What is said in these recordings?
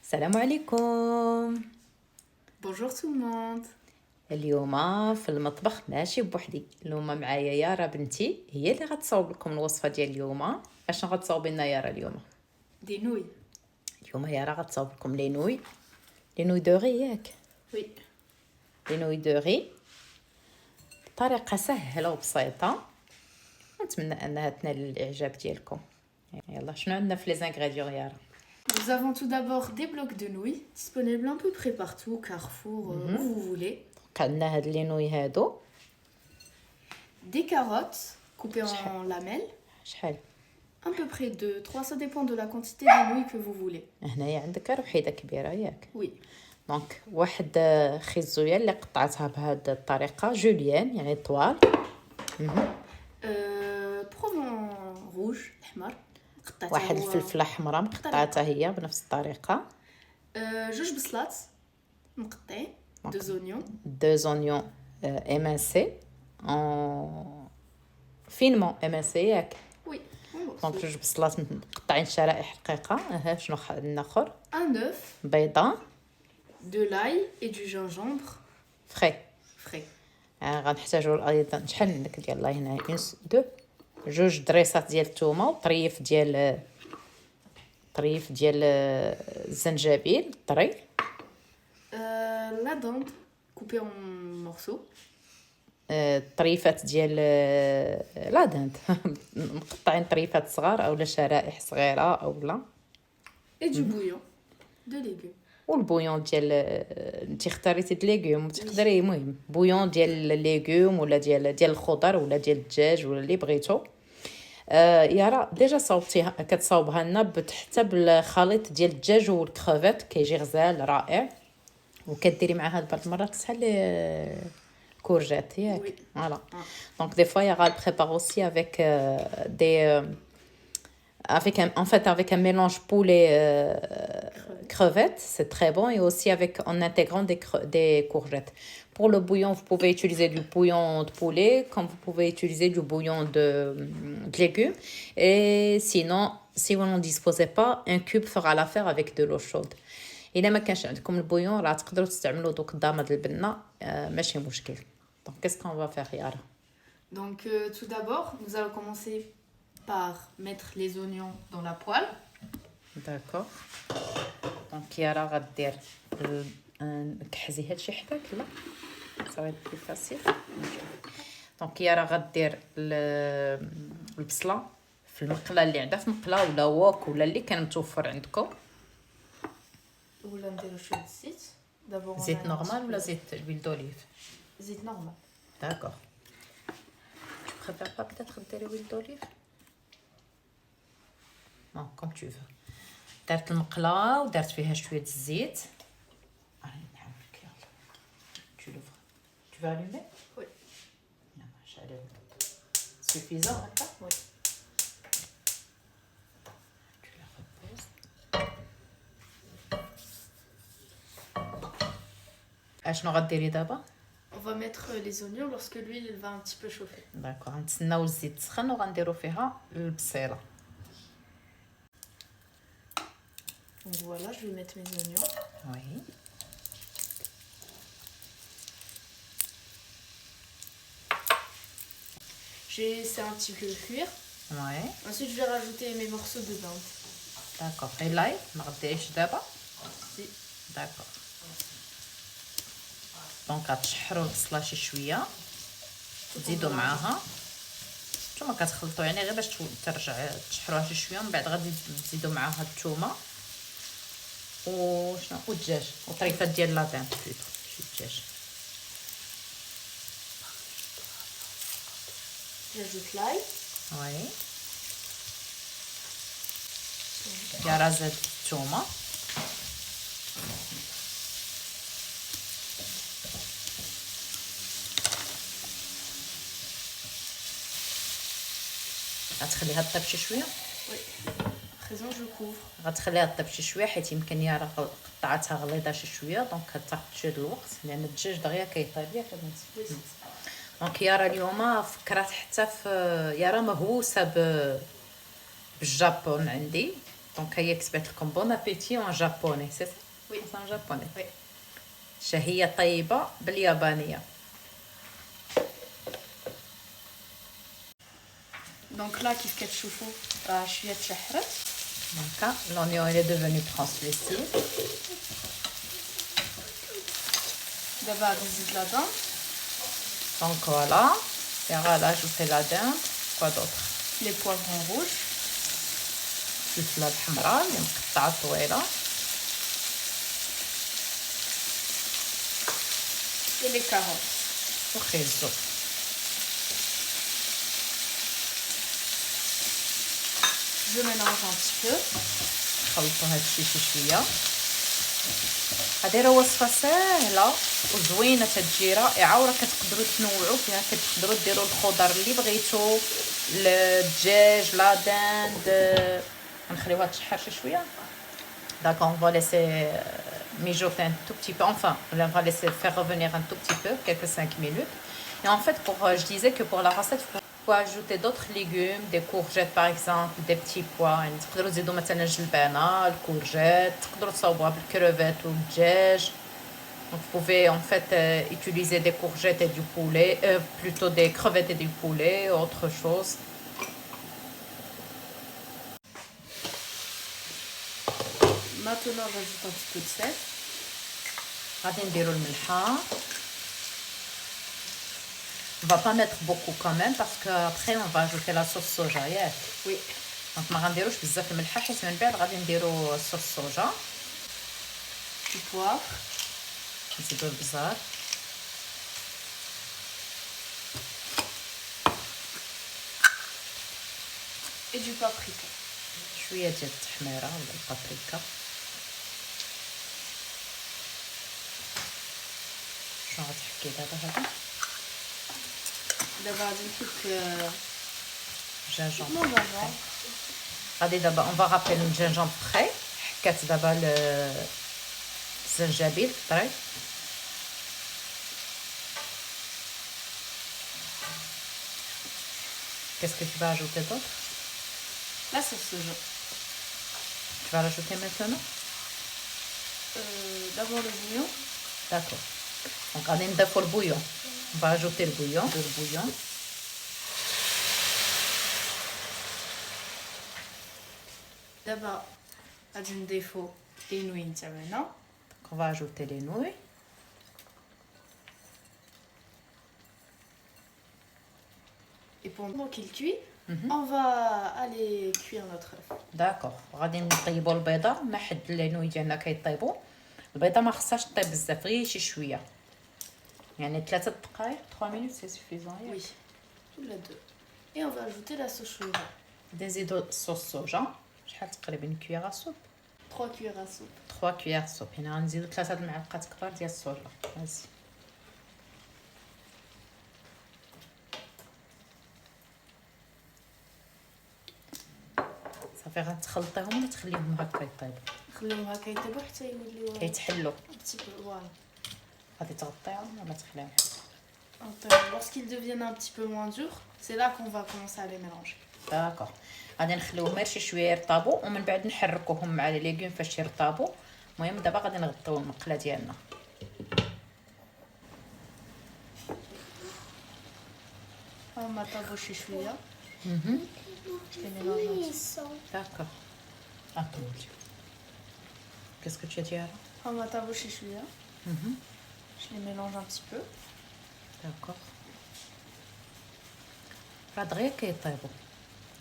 السلام عليكم. Bonjour tout le monde. اليوم في المطبخ ماشي بوحدي، اليوم معايا يارا بنتي، هي اللي غتصاوب لكم الوصفه ديال اليوم. اشنو غتصاوبي لنا يارا اليوم؟ Des nouilles. اليوم يارا غتصاوب لكم لي نوي دوغي ياك، Oui. لي نوي دوغي بطريقه سهله وبسيطه، ونتمنى انها تنال الاعجاب ديالكم. يلا شنو عندنا في لي زانغريديون يارا؟ Nous avons tout d'abord des blocs de nouilles disponibles un peu près partout, Carrefour, où vous voulez. عندنا هاد لي نوي هادو Des carottes coupées en lamelles. شحال؟ Un peu près de 3, ça dépend de la quantité de nouilles que vous voulez. هنايا عندك وحيده كبيره ياك. Oui. دونك واحد خيزويه اللي قطعتها بهذه الطريقه جوليان يعني طوال. Provence rouge, الأحمر. قطعتها واحد هو. الفلفله حمراء مقطعتها هي بنفس الطريقه. جوج بصلات مقطعين. Deux oignons. دو زونيون émincés en finement émincés ياك. Oui. دونك جوج بصلات مقطعين شرائح رقيقه. شنو عندنا اخر؟ Un œuf, بيضه de l'ail et du gingembre فري. frais. غنحتاجوا ايضا شحال عندك ديال الله هنا؟ دو جوج دريسات ديال الثومه وطريف ديال الزنجبيل طري. La dinde coupée en morceaux. طريفات ديال لا دانت مقطعين طريفات صغار اولا شرائح صغيره اولا. Et du bouillon de légumes. والبويون ديال انت اختاريتي د ليغوم تقدري المهم بويون ديال الليغوم ولا ديال الخضر ولا ديال الدجاج ولا اللي بغيتو. يارا ديجا صاوبتيها كتصاوبها لنا حتى بالخليط ديال الدجاج والكروفيت كيجي غزال رائع، وكديري معها بعض المرات حتى الكورجيت ياك. فوالا دونك دي فوا يا prépare aussi avec des avec un mélange poulet crevettes, c'est très bon, et aussi en intégrant des courgettes. Pour le bouillon, vous pouvez utiliser du bouillon de poulet, comme vous pouvez utiliser du bouillon de légumes. Et sinon, si vous n'en disposez pas, un cube fera l'affaire avec de l'eau chaude. إلا ما كانش عندكم البويون راه تقدروا تستعملوا دوك ضامد البنه، ماشي مشكل. Donc qu'est-ce qu'on va faire Yara? Donc tout d'abord, nous allons commencer par mettre les oignons dans la poêle. D'accord. Donc Yara غدير كحزي هادشي حداك لا صافي بلي فاسيل. دونك يارا غدير البصله في المقله اللي عندها في مقله ولا ووك ولا اللي كان متوفر عندكم. ولا نديرو شويه زيت دابور. زيت نورمال ولا زيت l'huile d'olive؟ زيت نورمال. داكور. Tu préfères pas peut-être ديري huile d'olive؟ Non, comme tu veux. درت المقله ودرت فيها شويه الزيت. راني نحاولك يلا. Tu l'ouvres. Tu veux allumer؟ Oui. يلا j'allume. Suffisant هكا؟ Oui. Tu la reposes. اشنو غديري دابا؟ On va mettre les oignons lorsque l'huile va un petit peu chauffer. داكوغ غنتسناو الزيت تسخن وغنديرو فيها البصيله. Donc voilà, je vais mettre mes oignons. Oui. J'ai laissé un petit peu cuire. Ouais. Ensuite, je vais rajouter mes morceaux de dinde. داكوغ. غير لاي ما غديريش دابا؟ Si. داكوغ. دونك غتشحروا البصله شي شويه تزيدوا معاها، نتوما كتخلطوا يعني غير باش ترجع تشحروها شي شويه، من بعد غادي تزيدوا معاها الثومه وشنو والدجاج وطريفات ديال لادان بلوتو شي دجاج. J'ajoute l'ail. وي يا زاد الثومه. غتخليها طيب شي شويه. Oui. À présent, je couvre. غتخليها طيب شي شويه حيت يمكن يارا قطعتها غليظه شي شويه، دونك كتاخد شويه الوقت لان الدجاج دغيا كيطيب ياك بنتي. دونك يارا اليوم فكرات حتى في يارا مهووسه بالجابون عندي، دونك هي كتبت لكم بون ابيتي اون جابوني سي وي ان جابوني وي. شهية طيبة باليابانية. دونك لا كيف كتشوفوا راه شويه تشحرت. دونك l'oignon il est devenu translucide. دابا غادي نزيد لا دون. Donc voilà, et voilà, je fais la dinde. Quoi d'autre? لي بوافرون روج. الفلفلة الحمراء اللي مقطعة طويلة. Et les carottes. وخيزو. Je mélange un petit peu. نخلطو هادشي شوية. هادي راه وصفة ساهلة وزوينة تتجي رائعة، وراه كتقدروا تنوعوا فيها، كتقدروا ديروا الخضر اللي بغيتو، الدجاج، لا داند. نخليوها تشحر شوية. D'accord, on va laisser mijoter un tout petit peu. Enfin, on va laisser faire revenir un tout petit peu, quelques 5 minutes. Et en fait, je disais que pour la recette, il faut ajouter d'autres légumes, des courgettes par exemple, des petits pois. تقدروا تزيدوا مثلا الجلبانة، الكورجيت، تقدروا تصاوبوها بالكروفيت والدجاج. Donc, vous pouvez en fait utiliser des courgettes et du poulet, plutôt des crevettes et du poulet, autre chose. Maintenant, j'ajoute un petit peu de sel. غادي نديرو الملحة. On va pas mettre beaucoup quand même parce que après on va ajouter la sauce soja. Yeah. Oui. Donc ما غنديروش بزاف الملحة حيت من بعد غادي نديرو الصوص صوجا. Du poivre. نزيدو البزار. Et du paprika. شوية ديال التحميرة ولا البابريكا. شنو غتحكي دابا هذا؟ دابا غادي نحك جانجون. gingembre. غادي دابا on va rappeler le gingembre frais. حكات دابا الزنجبيل طري. Qu'est-ce que tu vas ajouter d'autre? La sauce soja. Tu vas rajouter maintenant? D'abord le bouillon. D'accord. Donc غادي نضيفو البouillon. On va ajouter le bouillon. دابا غادي نضيفو لي نوين تاعنا. Donc on va ajouter les nouilles. Et pendant qu'il cuit, on va aller cuire notre œuf. داكوغ. غادي نطيبوا البيضه ما حد لي نوي ديالنا كيطيبوا. البيضه ما خصهاش طيب بزاف، غير شي شويه، يعني 3 دقائق 3 minutes c'est suffisant. Oui, tous les deux. Et on va ajouter la sauce soja. غادي نزيدو الصوص صوجا. شحال تقريبا كويير سوب؟ 3 cuillères à soupe. 3 كويير سوب. هنا غنزيدو 3 المعالق كبار ديال الصوجا. هازي صافي غتخلطيهم ولا تخليهم هكا يطيبوا؟ نخليهم هكا يطيبوا حتى يوليو كيتحلوا. un petit peu. Voilà. غادي تغطيهم ولا تخليهم؟ Lorsqu'ils deviennent un petit peu moins durs, c'est là qu'on va commencer à les mélanger. داكوغ. غادي نخليوهم غير شي شويه يرطبوا ومن بعد نحركوهم مع لي ليغوم فاش يرطبوا. المهم دابا غادي نغطيو المقله ديالنا. On va tabocher chouïa. Je les mélange un petit peu. D'accord. Attends. Qu'est-ce que tu as dit alors? On va tabocher chouïa. Je les mélange un petit peu. D'accord. راه دغيا كيطيبوا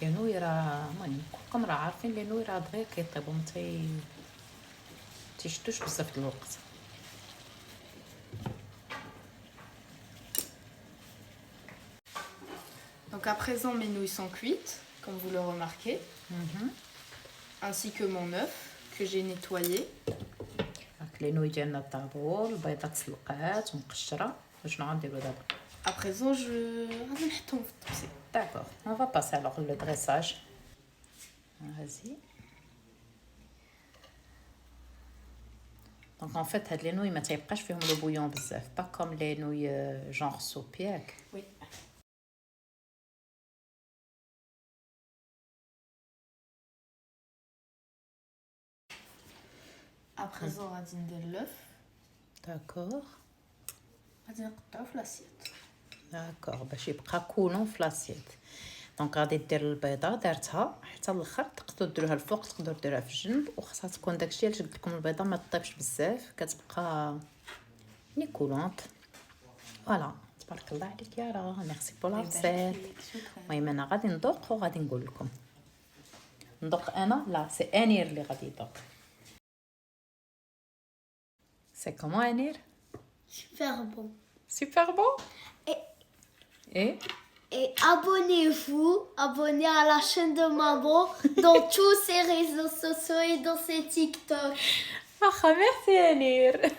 لي نوي، راه المهم كلكم راه عارفين لي نوي راه دغيا كيطيبوا، تيشدوش بزاف د الوقت. Donc à présent mes nouilles sont cuites, comme vous le remarquez, ainsi que mon œuf que j'ai nettoyé. هاك لي نوي ديالنا طابوا، البيضه تسلقات ومقشره. شنو غنديروا دابا؟ À présent غادي نحطهم في الطبسي. D'accord. On va passer alors le dressage. Vas-y. Donc en fait هاد لي نوي ما تيبقاش فيهم لو بويون بزاف، با كوم لي نوي جونغ سوب ياك. Oui. À présent, غادي ندير l'œuf. داكور غادي نقطعو في لاسيت. داكور باش يبقى كولون في لاسيت. دونك غادي دير البيضه دارتها حتى الاخر، تقدروا ديروها الفوق تقدروا ديروها في الجنب، وخاصها تكون داكشي اللي قلت لكم البيضه ما تطيبش بزاف، كتبقى ني كولونط. فوالا تبارك الله عليك يا راه، ميرسي بور لا ريسيت. المهم انا غادي ندوق وغادي نقول لكم. ندوق انا؟ لا سي انير اللي غادي يدوق. سي كومون انير؟ Super bon. سوبر بون. Et, ايه et abonnez à la chaîne de Maman dans tous ses réseaux sociaux et dans ses TikTok. واخا ميرسي انير.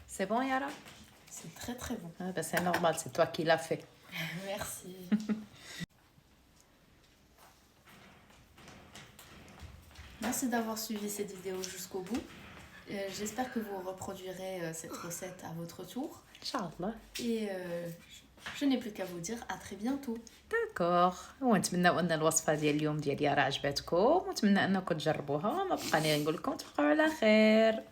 C'est bon Yara? C'est très très bon. Ah ben c'est normal, c'est toi qui l'as fait. Merci. Merci d'avoir suivi cette vidéo jusqu'au bout. J'espère que vous reproduirez cette recette à votre tour. Inch'Allah. Et je n'ai plus qu'à vous dire à très bientôt. داكوغ، ونتمنى ان الوصفه ديال اليوم ديال يارا عجبتكم، ونتمنى انكم تجربوها. ما بقى لي نقول لكم تبقاو على خير.